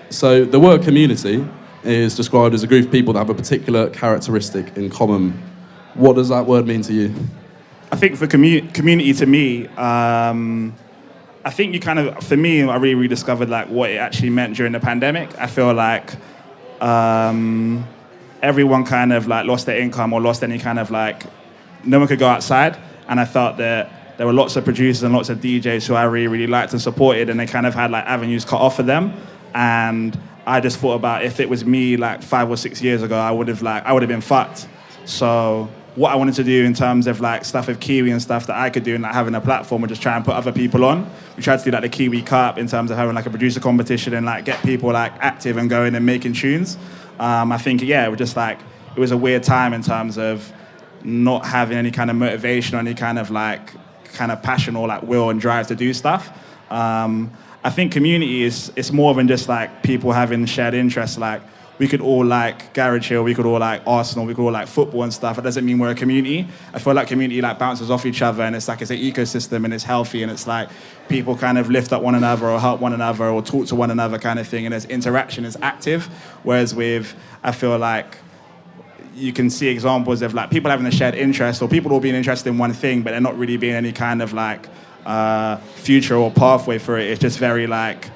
So the word community is described as a group of people that have a particular characteristic in common. What does that word mean to you? I think for community to me, I think you kind of, for me, I really rediscovered like what it actually meant during the pandemic. I feel like everyone kind of like lost their income or lost any kind of like, no one could go outside. And I felt that there were lots of producers and lots of DJs who I really, really liked and supported, and they kind of had like avenues cut off for them. And I just thought about if it was me like 5 or 6 years ago, I would have been fucked. So what I wanted to do in terms of like stuff with Kiwi and stuff that I could do and like having a platform and just try and put other people on. We tried to do like the Kiwi Cup in terms of having like a producer competition and like get people like active and going and making tunes. I think, yeah, it was just like, it was a weird time in terms of not having any kind of motivation or any kind of passion or like will and drive to do stuff. I think community it's more than just like people having shared interests. Like we could all like Garage Hill, we could all like Arsenal, we could all like football and stuff. It doesn't mean we're a community. I feel like community like bounces off each other, and it's like it's an ecosystem and it's healthy, and it's like people kind of lift up one another or help one another or talk to one another kind of thing, and there's interaction is active. Whereas with, I feel like you can see examples of like people having a shared interest or people all being interested in one thing, but there not really being any kind of like future or pathway for it. It's just very like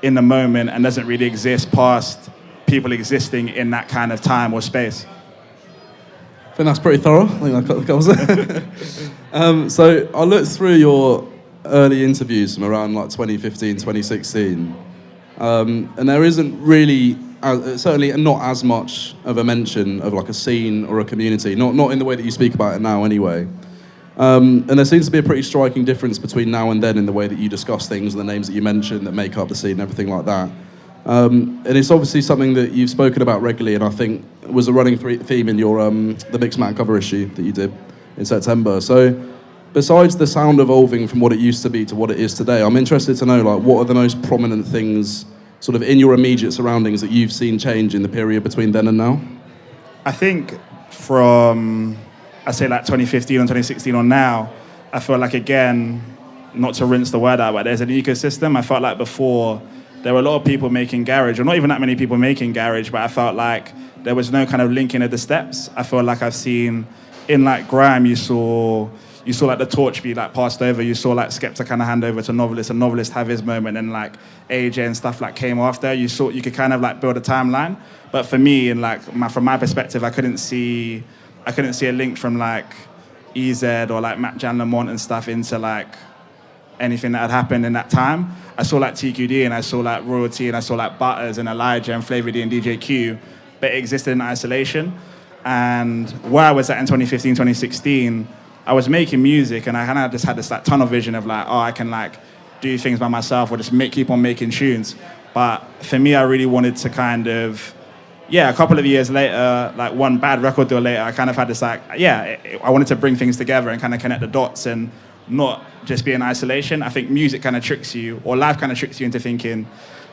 in the moment and doesn't really exist past people existing in that kind of time or space. I think that's pretty thorough. I think that covers it. So I looked through your early interviews from around like 2015, 2016, and there isn't really, certainly not as much of a mention of like a scene or a community, not in the way that you speak about it now anyway. And there seems to be a pretty striking difference between now and then in the way that you discuss things and the names that you mention that make up the scene and everything like that. And it's obviously something that you've spoken about regularly, and I think was a running theme in your the Mixed Mat cover issue that you did in September. So besides the sound evolving from what it used to be to what it is today, I'm interested to know like what are the most prominent things sort of in your immediate surroundings that you've seen change in the period between then and now? I think from, I say like 2015 and 2016 on now, I feel like, again, not to rinse the word out, but there's an ecosystem. I felt like before there were a lot of people making garage, or not even that many people making garage, but I felt like there was no kind of linking of the steps. I feel like I've seen in like grime, you saw like the torch be like passed over. You saw like Skepta kind of hand over to Novelist, and Novelist have his moment, and like AJ and stuff like came after. You could kind of like build a timeline. But for me, and like from my perspective, I couldn't see a link from like EZ or like Matt Jan Lamont and stuff into like anything that had happened in that time. I saw like TQD and I saw like Royalty and I saw like Butters and Elijah and Flavor D and DJ Q, but it existed in isolation. And where I was at in 2015, 2016, I was making music and I kind of just had this like tunnel vision of like, oh, I can like do things by myself or just keep on making tunes. But for me, I really wanted to kind of, a couple of years later, like one bad record deal later, I kind of had this like, I wanted to bring things together and kind of connect the dots and not just be in isolation. I think music kind of tricks you, or life kind of tricks you into thinking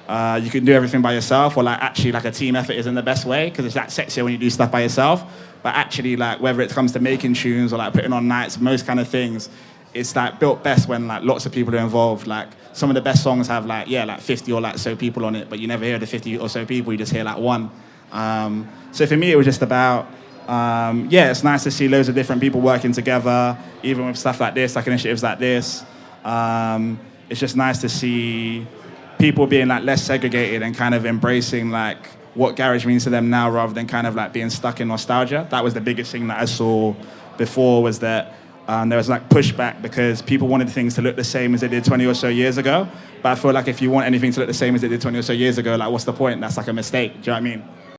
you can do everything by yourself, or like actually like a team effort isn't the best way, because it's that sexier when you do stuff by yourself. But actually, like whether it comes to making tunes or like putting on nights, most kind of things, it's like built best when like lots of people are involved. Like some of the best songs have like 50 or like so people on it, but you never hear the 50 or so people, you just hear like one. So for me, it was just about, it's nice to see loads of different people working together, even with stuff like this, like initiatives like this. It's just nice to see people being like less segregated and kind of embracing like what garage means to them now, rather than kind of like being stuck in nostalgia. That was the biggest thing that I saw before, was that there was like pushback because people wanted things to look the same as they did 20 or so years ago. But I feel like if you want anything to look the same as they did 20 or so years ago, like what's the point? That's like a mistake. Do you know what I mean?